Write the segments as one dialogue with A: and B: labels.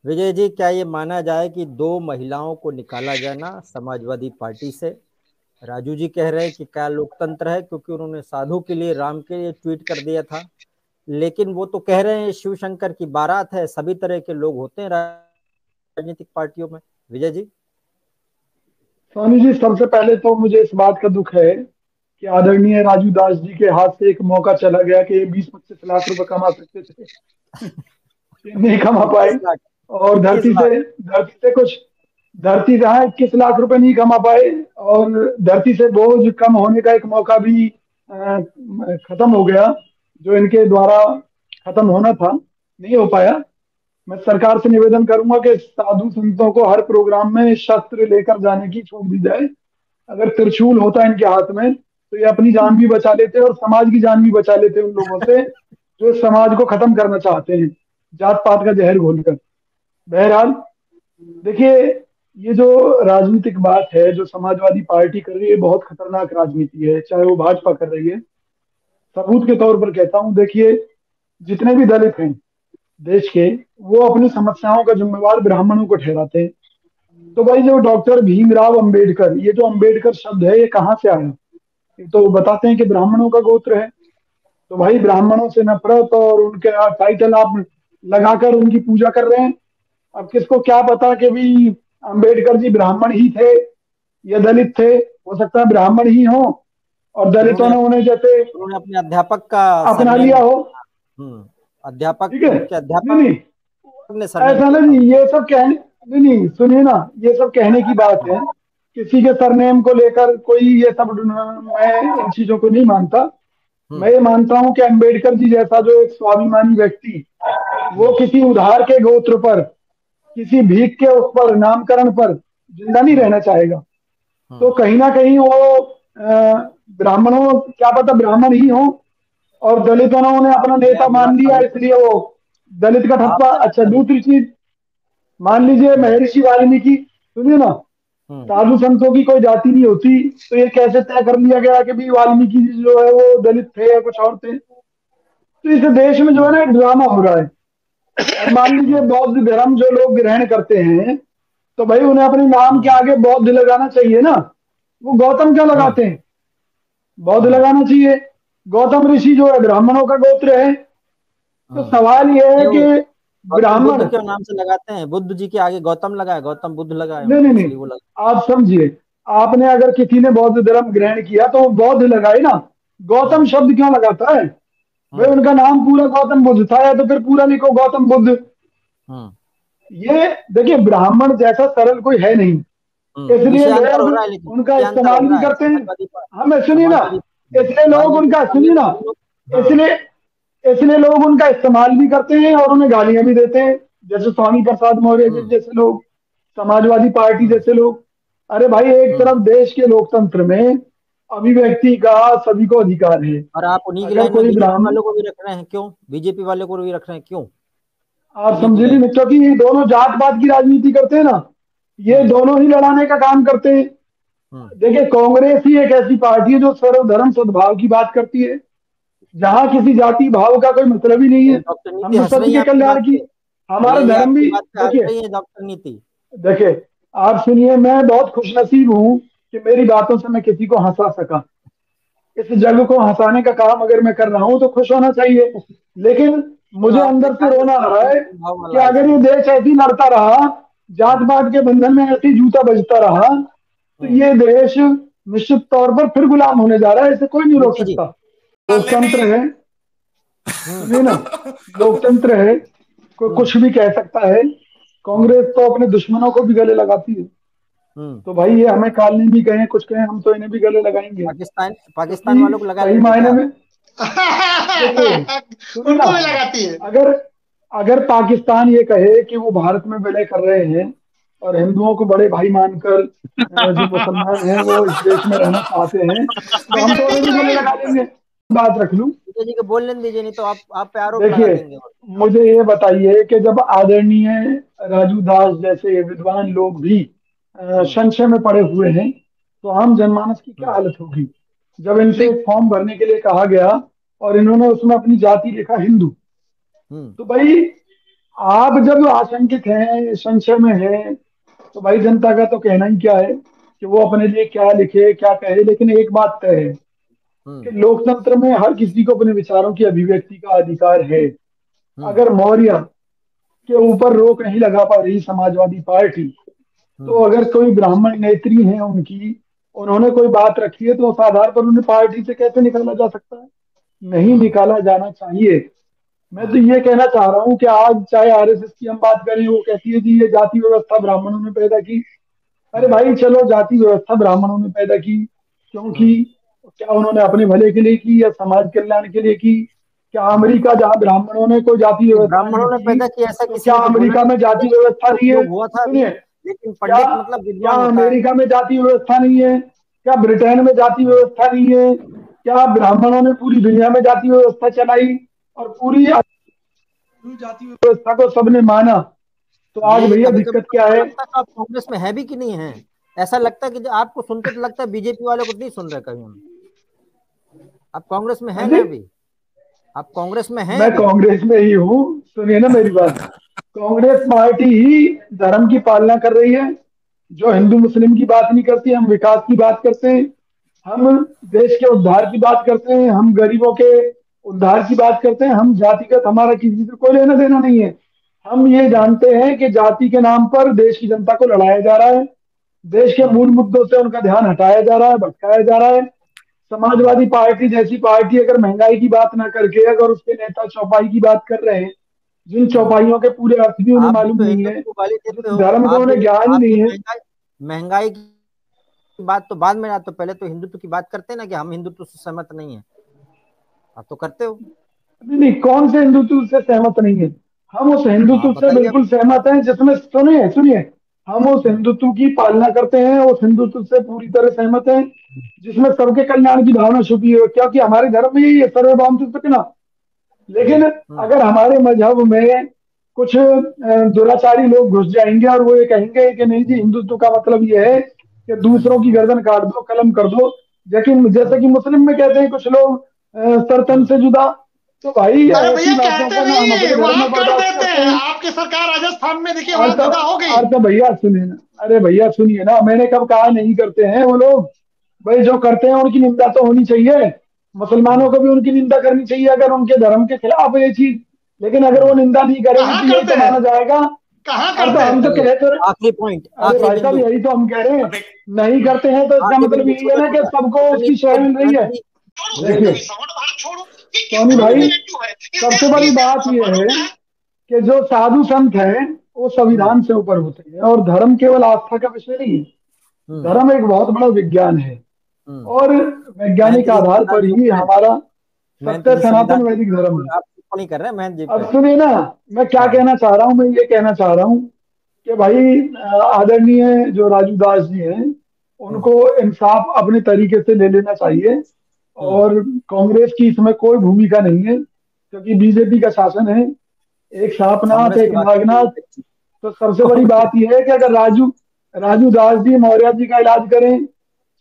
A: विजय जी, क्या ये माना जाए कि दो महिलाओं को निकाला जाना समाजवादी पार्टी से? राजू जी कह रहे हैं कि क्या लोकतंत्र है, क्योंकि उन्होंने साधु के लिए, राम के लिए ट्वीट कर दिया था। लेकिन वो तो कह रहे हैं शिव शंकर की बारात है, सभी तरह के लोग होते हैं राजनीतिक पार्टियों में। विजय जी।
B: स्वामी जी, सबसे पहले तो मुझे इस बात का दुख है कि आदरणीय राजू दास जी के हाथ से एक मौका चला गया कि ये 20-25 लाख रुपए कमा सकते थे। ये नहीं कमा पाए।
A: 21 लाख।
B: और
A: 21 लाख।
B: धरती से कुछ, धरती से, हाँ, 21 लाख रुपए नहीं कमा पाए। और धरती से बोझ कम होने का एक मौका भी खत्म हो गया, जो इनके द्वारा खत्म होना था, नहीं हो पाया। मैं सरकार से निवेदन करूंगा कि साधु संतों को हर प्रोग्राम में शस्त्र लेकर जाने की छूट दी जाए। अगर त्रिशूल होता इनके हाथ में तो ये अपनी जान भी बचा लेते और समाज की जान भी बचा लेते उन लोगों से जो इस समाज को खत्म करना चाहते हैं, जात पात का जहर घोलकर। बहरहाल, देखिए, ये जो राजनीतिक बात है जो समाजवादी पार्टी कर रही है, बहुत खतरनाक राजनीति है, चाहे वो भाजपा कर रही है। सबूत के तौर पर कहता हूँ, देखिए, जितने भी दलित हैं देश के, वो अपनी समस्याओं का जिम्मेवार ब्राह्मणों को ठहराते हैं। तो भाई, जो डॉक्टर भीमराव अंबेडकर, ये जो अंबेडकर शब्द है, ये कहाँ से आया? ये तो बताते हैं कि ब्राह्मणों का गोत्र है। तो भाई, ब्राह्मणों से नफरत और उनके टाइटल आप लगाकर उनकी पूजा कर रहे हैं। अब किसको क्या पता कि भी अंबेडकर जी ब्राह्मण ही थे या दलित थे? हो सकता है ब्राह्मण ही हो और दलितों
A: उन्होंने
B: ने उन्हें जैसे
A: उन्होंने अपने अध्यापक का
B: अपना
A: सरनेम।
B: लिया हो।
A: हम्म। अध्यापक,
B: ठीक है।
A: उनके
B: नहीं नहीं,
A: अध्यापक ने सरनेम
B: ऐसा
A: दिया था
B: नहीं,
A: उनको।
B: ये सब कहने, नहीं नहीं, सुनिए ना, ये सब कहने की बात है। किसी के सरनेम को लेकर कोई ये सब, मैं इन चीजों को नहीं मानता।
A: हम्म।
B: मैं ये मानता हूं कि अंबेडकर जी जैसा जो एक स्वाभिमानी व्यक्ति, वो
A: हम्म।
B: किसी उधार के गोत्र पर, किसी भीख के उस पर, नामकरण पर जिंदा नहीं
A: हम्म।
B: रहना चाहेगा। तो
A: हम्म।
B: कहीं ना कहीं वो ब्राह्मणों, क्या पता ब्राह्मण ही हो, और दलितों ने उन्हें अपना
A: मैं
B: नेता
A: आपकी बात
B: मान लिया,
A: समझ
B: इसलिए वो दलित का ठप्पा।
A: आपने
B: अच्छा,
A: मतलब।
B: दूसरी चीज, मान लीजिए
A: हम्म।
B: महर्षि वाल्मीकि, सुनिए ना,
A: हम्म।
B: साधु संतों की कोई जाति नहीं होती, तो ये कैसे तय कर लिया गया कि भी वाल्मीकि जी जो है वो दलित थे या कुछ और थे? तो इस देश में जो है
A: हम्म।
B: ना, एक ड्रामा हो रहा है। अब मान लीजिए
A: हम्म।
B: बौद्ध धर्म जो लोग ग्रहण करते हैं, तो भाई उन्हें अपने नाम के
A: हम्म।
B: आगे बौद्ध लगाना चाहिए ना। वो गौतम क्यों
A: हम्म।
B: लगाते हैं? बौद्ध
A: हम्म।
B: लगाना चाहिए। गौतम ऋषि जो है ब्राह्मणों का गोत्र है। तो
A: हम्म।
B: सवाल यह है
A: क्यों
B: कि
A: गौतम बुद्ध
B: ब्राह्मण,
A: क्यों नाम से लगाते हैं? बुद्ध जी के आगे गौतम लगा है, गौतम बुद्ध लगा है
B: नहीं नहीं
A: उनको,
B: नहीं,
A: इसलिए वो लगा।
B: आप समझिए, आपने अगर किसी ने बौद्ध धर्म ग्रहण किया तो वो बौद्ध लगाए ना, गौतम
A: हम्म।
B: शब्द क्यों लगाता है? भाई
A: हम्म।
B: उनका नाम पूरा गौतम बुद्ध था, या तो फिर पूरा लिखो गौतम बुद्ध।
A: हम्म।
B: ये देखिए, ब्राह्मण जैसा सरल कोई है नहीं, इसलिए
A: विषय अंतर
B: लोग
A: हो रहा है, लेकिन
B: उनका
A: विषय अंतर हो
B: इस्तेमाल भी
A: रहा है।
B: करते हैं। हमें सुनिए ना,
A: समाजवादी
B: इसलिए लोग
A: राजनीतिक
B: उनका,
A: पार्टियों
B: सुनिए
A: में
B: ना,
A: वो लोग। हाँ।
B: इसलिए इसलिए लोग उनका इस्तेमाल भी करते हैं और उन्हें गालियां भी देते हैं, जैसे स्वामी प्रसाद मौर्य जी
A: हम्म।
B: जैसे लोग, समाजवादी पार्टी
A: हम्म।
B: जैसे लोग। अरे भाई, एक
A: हम्म।
B: तरफ देश के लोकतंत्र में अभिव्यक्ति का सभी को अधिकार है।
A: और आप उन्हीं की
B: अगर
A: लाइन में
B: कोई
A: बीजेपी
B: ब्राह्मण,
A: वालों को भी रख रहे हैं, क्यों? बीजेपी वाले को भी रख रहे हैं, क्यों?
B: आप
A: उन्हीं की
B: समझे भी
A: लाइन।
B: नहीं, क्योंकि ये दोनों जात पात की राजनीति करते हैं ना, ये
A: हम्म।
B: दोनों ही लड़ाने का काम करते हैं।
A: हम्म।
B: देखिए, कांग्रेस ही एक ऐसी पार्टी है जो सर्वधर्म सद्भाव की बात करती है, जहां किसी जाति भाव का कोई मतलब ही नहीं
A: तो
B: है।
A: डॉक्टर नीति
B: हम तो
A: हंस
B: सत्य
A: रही है
B: के
A: आपकी बात
B: कल्याण की,
A: पे।
B: हमारा
A: विजय जी,
B: धर्म
A: आपकी
B: भी,
A: बात पे हंस
B: देखिए,
A: रही है डॉक्टर नीति।
B: देखिए, आप सुनिए, मैं बहुत खुशनसीब हूं कि मेरी बातों से मैं किसी को हंसा सका। इस जग को हंसाने का काम अगर मैं कर रहा हूं तो खुश होना चाहिए। लेकिन
A: तो
B: मुझे
A: आपने
B: अंदर से
A: कहा कि
B: रोना आ रहा है
A: स्वाभिमान भाव
B: कि
A: वाला है
B: अगर ये
A: इसलिए।
B: देश ऐसे ही लड़ता रहा, जात
A: हम्म।
B: पात के बंधन में ऐसे ही जूता बजता रहा, तो
A: हम्म।
B: ये देश निश्चित तौर पर फिर गुलाम होने जा रहा है, इसे कोई नहीं रोक
A: विजय जी।
B: सकता। लोकतंत्र है,
A: हम्म।
B: सुनिए ना, लोकतंत्र है, कोई
A: हम्म।
B: कुछ भी कह सकता है।
A: हम्म।
B: कांग्रेस तो अपने दुश्मनों को भी गले लगाती है।
A: हम्म।
B: तो भाई, ये हमें कालनी भी कहें, कुछ कहें, हम तो इन्हें भी गले लगाएंगे,
A: पाकिस्तान
B: क्योंकि
A: वालों को लगा
B: सही
A: लेंगे क्या
B: मायने
A: आप?
B: में, देखिए, सुनिए ना,
C: उनको भी लगाती है।
B: अगर अगर पाकिस्तान ये कहे कि वो भारत में विलय कर रहे हैं और हिंदुओं को बड़े भाई मानकर, जो मुसलमान हैं वो इस देश में रहना चाहते हैं, तो हम तो
C: बीजेपी
B: उन्हें
C: की
B: भी गले
C: वही।
B: लगा देंगे। बात रख लूं।
A: विजय जी को बोलने दीजिए, नहीं तो आप पे आरोप लगा
B: देखिए,
A: देंगे और।
B: मुझे ये बताइए कि जब आदरणीय राजू दास जैसे विद्वान लोग भी
A: हम्म।
B: संशय में पड़े हुए हैं, तो आम जनमानस की क्या
A: हम्म।
B: हालत होगी? जब इनसे
C: देख,
B: एक फॉर्म भरने के लिए कहा गया और इन्होंने उसमें अपनी जाति लिखा हिंदू,
A: हम्म।
B: तो भाई, आप जब आशंकित हैं, संशय में हैं, तो भाई जनता का तो कहना ही क्या है कि वो अपने लिए क्या लिखे क्या कहे। लेकिन एक बात तय है कि
A: हम्म।
B: लोकतंत्र में हर किसी को अपने विचारों की अभिव्यक्ति का अधिकार है।
A: हम्म।
B: अगर मौर्य के ऊपर रोक नहीं लगा पा रही समाजवादी पार्टी, तो
A: हम्म।
B: अगर कोई ब्राह्मण नेत्री है उनकी, उन्होंने कोई बात रखी है, तो उस आधार पर उन्हें पार्टी से कैसे निकाला जा सकता है? नहीं
A: हम्म।
B: निकाला जाना चाहिए। मैं तो
A: हम्म।
B: ये कहना चाह रहा हूँ कि आज चाहे आरएसएस की हम बात करें, वो कहती है जी ये जाति व्यवस्था ब्राह्मणों ने पैदा की। अरे
A: हम्म।
B: भाई चलो, जाति व्यवस्था ब्राह्मणों ने पैदा की, क्यों की?
A: हम्म।
B: क्या उन्होंने अपने भले के लिए की या समाज कल्याण के लिए की? क्या
A: हम्म।
B: अमेरिका, जहाँ ब्राह्मणों ने कोई जाति
A: नहीं,
B: व्यवस्था नहीं
A: ब्राह्मणों ने
B: की,
A: पैदा किया ऐसा
B: तो
A: किसी
B: क्या
A: ने तो बोला
B: अमेरिका
A: नहीं।
B: में जाति
A: पहले
B: व्यवस्था नहीं है?
A: उपयोग हुआ था अभी,
B: सुनिए,
A: लेकिन
B: क्या
A: पंडित मतलब
B: क्या
A: विद्वान होता है।
B: अमेरिका में जाति व्यवस्था नहीं है? क्या ब्रिटेन में जाति
A: हम्म।
B: व्यवस्था नहीं है? क्या ब्राह्मणों ने पूरी दुनिया में जाति व्यवस्था चलाई और पूरी जाति व्यवस्था को सबने माना? तो आज
A: ये
B: भैया
A: कभी कभी
B: दिक्कत
A: तो
B: क्या
A: हमको
B: है?
A: लगता है कि आप कांग्रेस में है भी कि नहीं है। ऐसा लगता है कि आपको सुनते तो लगता है बीजेपी वाले को नहीं सुन रहे कहीं हम। आप कांग्रेस में
B: हाँ
A: है
B: जी,
A: ना अभी? आप कांग्रेस में हैं
B: मैं
A: अभी?
B: कांग्रेस में ही हूँ। सुनिए ना मेरी बात। कांग्रेस पार्टी ही धर्म की पालना कर रही है, जो हिंदू मुस्लिम की बात नहीं करती। हम विकास की बात करते हैं, हम देश के उद्धार की बात करते हैं, हम गरीबों के उद्धार की बात करते हैं। हम जातिगत, हमारा किसी से कोई लेना देना नहीं है। हम ये
A: हम्म।
B: जानते हैं कि जाति के नाम पर देश की जनता को लड़ाया जा रहा है, देश के
A: हम्म।
B: मूल मुद्दों से उनका ध्यान हटाया जा रहा है, भटकाया जा रहा है।
A: हम्म।
B: समाजवादी पार्टी जैसी पार्टी अगर महंगाई की बात ना करके, अगर उसके नेता चौपाई की बात कर रहे हैं, जिन
A: हम्म।
B: चौपाइयों के पूरे अर्थ भी उन्हें
A: आप भी
B: मालूम
A: तो
B: नहीं है,
A: हिंदुत्व को गाली देते
B: जिस
A: हो।
B: धर्म का उन्हें ज्ञान ही
A: आप भी
B: नहीं है।
A: महंगाई महंगाई की बात तो बाद में आते, तो पहले तो हिंदुत्व की बात करते हैं ना कि हम हिंदुत्व से सहमत नहीं है। आप तो करते हो।
B: नहीं नहीं, कौन से हिंदुत्व से सहमत नहीं है? हम उस
A: हाँ
B: हिंदुत्व से
A: बताइए
B: बिल्कुल
A: आप।
B: सहमत हैं जिसमें, सुनिए सुनिए, हम उस
A: हम्म।
B: हिंदुत्व की पालना करते हैं, उस हिंदुत्व से पूरी तरह सहमत हैं जिसमें सबके कल्याण की भावना छुपी है, क्योंकि हमारे धर्म में यही है, सर्वभौम सुखिनः। लेकिन
A: हम्म।
B: अगर हमारे मजहब में कुछ दुराचारी लोग घुस जाएंगे और वो ये कहेंगे कि नहीं जी, हिंदुत्व का मतलब ये है कि दूसरों की
A: हम्म।
B: गर्दन काट दो, कलम कर दो। लेकिन जैसे
A: हम्म।
B: कि मुस्लिम में कहते हैं कुछ लोग, सर तन
A: हम्म।
B: से जुदा। तो भाई
A: हम्म।
C: अरे भैया
B: ऐसी बातों
C: कहते
B: को ना हम
C: नहीं,
B: अपने धर्म
C: वहां
B: में
C: कर
B: बर्दाश्त
C: देते
B: करते
C: हैं।
B: हैं।
C: आपकी सरकार राजस्थान में देखिए,
B: और
C: वहां
B: तो
C: जुदा हो गई।
B: और तो भैया सुनिए ना, अरे भैया सुनिए ना, मैंने कब कहा नहीं करते हैं वो लोग? भाई जो करते हैं उनकी निंदा तो होनी चाहिए। मुसलमानों
A: हम्म।
B: को भी उनकी निंदा करनी चाहिए अगर उनके धर्म के खिलाफ है ये चीज। लेकिन अगर वो
A: हम्म।
B: निंदा नहीं करेंगे
C: कहाँ
B: तो यही
C: करते
B: तो
C: हैं?
B: माना जाएगा।
C: कहाँ
B: और तो
C: करते
B: हम
C: हैं?
B: तो
A: चलिए,
B: कहे तो,
A: आखिरी पॉइंट,
B: अरे
A: आखिरी
B: भाई साहब
A: बिंदु।
B: यही तो हम कह रहे हैं।
C: नहीं,
B: नहीं करते हैं तो इसका
A: आखिरी
B: मतलब
A: बिंदु
B: यही है
A: छोटा
B: ना कि
A: छोटा।
B: सबको
A: सुनिए
B: उसकी शय मिल रही है।
A: जी,
C: छोड़ो,
A: जी,
B: देखिए
A: जी।
C: संविधान बात छोड़ो। ये किस
B: सोनी
C: तरह का
B: भाई,
C: नेरेटिव है? इस
B: सबसे
C: देश के
B: बड़ी
C: लिए
B: बात यह
C: मुसलमानों
B: है
C: का है।
B: कि जो साधु संत हैं वो
A: हम्म।
B: संविधान से ऊपर होते हैं, और धर्म केवल आस्था का विषय नहीं है।
A: हम्म।
B: धर्म एक बहुत बड़ा विज्ञान है,
A: हम्म।
B: और
A: महंत
B: वैज्ञानिक
A: जी
B: आधार
A: संविधान
B: पर
A: के
B: ही
A: ऊपर है।
B: हमारा
A: महंत
B: सत्य
A: जी
B: सनातन
A: संविधान के
B: वैदिक धर्म है।
A: ऊपर आप टिप्पणी कर रहे हैं महंत जी
B: अब
A: पे।
B: सुनिए ना, मैं क्या
A: हाँ।
B: कहना चाह रहा हूँ, मैं ये कहना चाह रहा हूँ कि भाई आदरणीय जो राजू दास जी हैं,
A: हम्म।
B: उनको इंसाफ अपने तरीके से ले लेना चाहिए।
A: हम्म।
B: और कांग्रेस की इसमें कोई भूमिका नहीं है, क्योंकि बीजेपी का शासन है। एक सांपनाथ,
A: कांग्रेस की
B: एक
A: बात नहीं
B: नागनाथ।
A: होती।
B: तो सबसे बड़ी
A: कांग्रेस।
B: बात यह है कि अगर राजू राजू दास जी मौर्य जी का इलाज करें,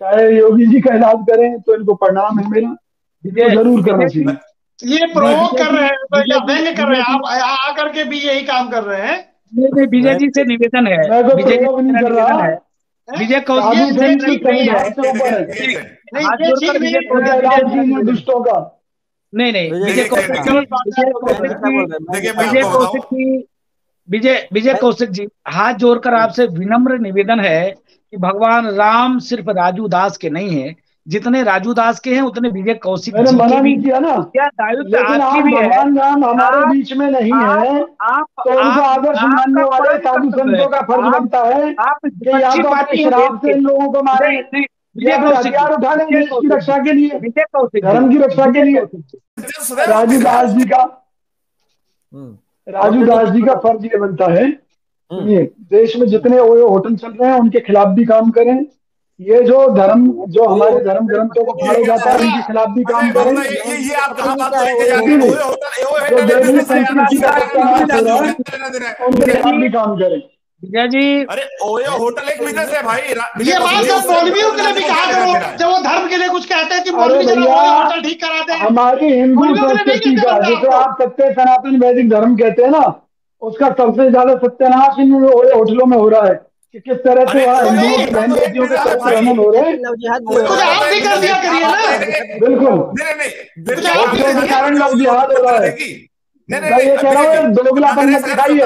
B: चाहे योगी जी का इलाज करें, तो इनको प्रणाम है मेरा, इनको
D: विजय
B: जरूर करना
D: विजय जी
B: चाहिए।
C: ये
D: नहीं
C: प्रोवोक
D: विजय
C: कर
D: जी
C: रहे हैं तो, या
D: विजय जी
C: व्यंग कर रहे
D: विजय
C: हैं
D: जी
C: आप? आकर के भी यही काम कर रहे हैं?
D: नहीं नहीं विजय
A: महंत
D: जी से
A: जी।
D: निवेदन है।
B: मैं कोई
D: विजय जी
B: प्रयोग
D: से
B: नहीं
D: मेरा
B: कर
D: निवेदन
B: रहा।
D: है।
C: हैं?
D: विजय कौशिक
C: ये
B: साधु
D: जी से
C: ये
B: संत
D: मेरा
B: तो
C: ठीक नहीं है।
B: संविधान से ऊपर है।
D: नहीं,
C: नहीं,
D: हाथ
C: ये
D: जोड़कर
C: ठीक नहीं
D: विजय
C: है।
D: कौशिक
B: उनका
D: जी से
B: इलाज
D: मेरा
B: कीजिए
D: निवेदन है।
B: दुष्टों का।
D: नहीं नहीं
A: विजय
D: विजय
A: जी
C: देखिए,
D: कौशिक
A: हाँ।
D: जी
C: गलत बात है
D: विजय
C: तो
A: महंत
C: कहते
A: जी
D: कौशिक
C: हैं।
A: क्या
D: जी
A: बोल रहे हैं महंत जी
C: देखिए
A: क्या
C: मैं
D: विजय
A: बोल
C: आपको
A: रहे
D: कौशिक
C: बताऊं।
D: जी विजय
A: हैं?
D: कौशिक जी, हाथ जोड़कर आपसे विनम्र निवेदन है कि भगवान राम सिर्फ राजू दास के नहीं है। जितने राजू दास के हैं उतने विजय कौशिक
B: मैंने
D: जी के
B: मना
D: भी
B: नहीं
D: हैं।
B: किया ना।
D: यह दायित्व
B: लेकिन
D: आपकी
B: आज
D: भी है।
B: भगवान राम हमारे
D: आप
B: बीच में नहीं है,
D: आप आप
B: तो उनको
D: आप
B: आदर्श मानने
D: आपका
B: वाले
D: परम
B: साधु
D: कर्तव्य है।
B: संतों का फर्ज
D: आप
B: बनता है
D: आप
B: कि या
D: विपक्षी
B: तो अपने
D: पार्टी हैं देश
B: शराब से
D: के।
B: इन लोगों को मारे,
D: नहीं नहीं विजय
B: या फिर
D: कौशिक जी
B: हथियार उठा लें
D: विजय
B: देश की
D: कौशिक जी
B: रक्षा के लिए,
D: विजय कौशिक जी
B: धर्म की रक्षा के
D: विजय
B: लिए।
D: कौशिक जी
B: राजू दास जी का राजू
A: डॉक्टर जी
B: दास
A: कुछ
B: जी का
A: बताइए।
B: फर्ज ये बनता है,
A: हम्म।
B: सुनिए, देश में
A: हम्म।
B: जितने ओयो होटल चल रहे हैं उनके खिलाफ भी काम करें। ये जो धर्म, जो
A: ओयो
B: हमारे धर्म
A: होटल का
B: ग्रंथों
A: पता
B: को
A: है क्या
B: फाड़ा
A: है?
B: जाता है,
C: अच्छा,
B: उनके खिलाफ भी
C: अजय
B: काम करें।
C: बहुल्ला,
A: महंत जी
C: ये
A: को
C: आप
A: पता ही
C: कहाँ
A: नहीं
C: बात
A: क्या
C: को
A: है
C: लेके जा
A: ओयो
C: रहे हैं?
B: नहीं,
A: होटल।
C: ओयो
B: जो
C: होटल एक
B: दैवीय
C: बिजनेस है यार,
B: संस्कृति का
C: आपको
B: सत्यानाश हो रहा है,
C: लेना देना है।
B: उनके
D: विजय
B: खिलाफ
D: जी
B: भी काम करें।
D: विजय जी
C: अरे ओयो
A: महंत जी
C: होटल एक
A: को
C: बिजनेस है
A: बिजनेस है।
C: भाई, विजय ये कौशिक
B: नहीं,
C: जी,
D: विजय
C: उससे
D: जी
C: ओयो
D: विजय
C: होटल के लिए
D: जी
C: भी को क्या
D: विजय
C: लेना
D: जी
C: देना
B: अरे
C: है?
D: विजय
C: जब वो धर्म के लिए कुछ कहते हैं कि
B: अरे
C: मौलवी जरा
B: भैया,
C: ओयो होटल ठीक करा दे।
B: हमारी हिंदू
C: मौलवियों के लिए नहीं
B: संस्कृति
C: कहते
B: का,
C: बंदा
B: जिसे
C: आपको।
B: आप सत्य सनातन वैदिक धर्म कहते हैं ना, उसका सबसे ज्यादा सत्यानाश इन होटलों में हो रहा है कि किस तरह से वहाँ हिंदुओं की बहन बेटियों के साथ हनन हो रहे हैं।
A: लव जिहाद भी हो
C: कुछ
A: रहा है।
C: आप भी कर दिया करिए ना।
B: बिल्कुल
C: कुछ आप भी
B: होटलों के कारण लव जिहाद हो रहा है। मैं ये कह रहा हूँ दोगलापन मत दिखाइए,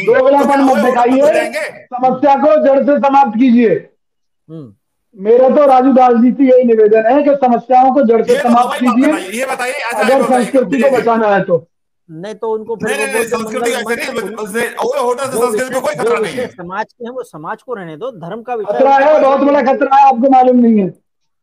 B: दोगलापन मत दिखाइए, समस्या को जड़ से समाप्त कीजिए। मेरा तो राजू दास जी से यही निवेदन है कि समस्याओं को जड़ से समाप्त कीजिए,
E: ये बताइए
B: अगर संस्कृति को बचाना है तो।
A: नहीं तो उनको फिर
E: नहीं, संस्कृति ऐसे नहीं, होटल से संस्कृति में कोई खतरा नहीं है।
A: समाज के हैं वो समाज को रहने दो, धर्म का विषय
B: खतरा है, बहुत बड़ा खतरा है, आपको मालूम नहीं है।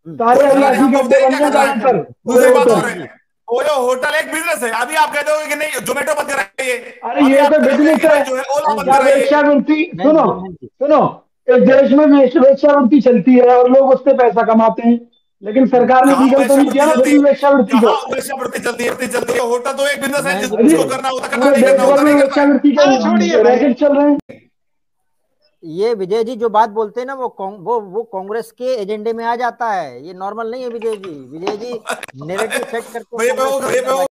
B: सारे अभिलाषी गड्ढे बन गए गाड़ी पर।
E: दूसरी बात और है, ओयो होटल एक बिजनेस है। अभी आप कह दोगे कि नहीं जोमेटो बंद कराइए,
B: अरे ये तो बिजनेस है।
E: जो है ओला बंद
B: क्या
E: कराइए।
B: वेश्यावृत्ति, सुनो सुनो, इस देश में वेश्यावृत्ति चलती है और लोग उससे पैसा कमाते हैं, लेकिन सरकार ने लीगल तो नहीं किया ना फिर भी वेश्यावृत्ति को।
E: वेश्यावृत्ति चलती है। होटल तो एक बिजनेस है,
B: पूरे
E: जिसको करना होता
B: देश भर में वेश्यावृत्ति के रैकेट चल रहे हैं।
A: ये विजय जी जो बात बोलते हैं ना वो कांग्रेस के एजेंडे में आ जाता है, ये नॉर्मल नहीं है विजय जी। विजय जी नैरेटिव सेट करते हैं।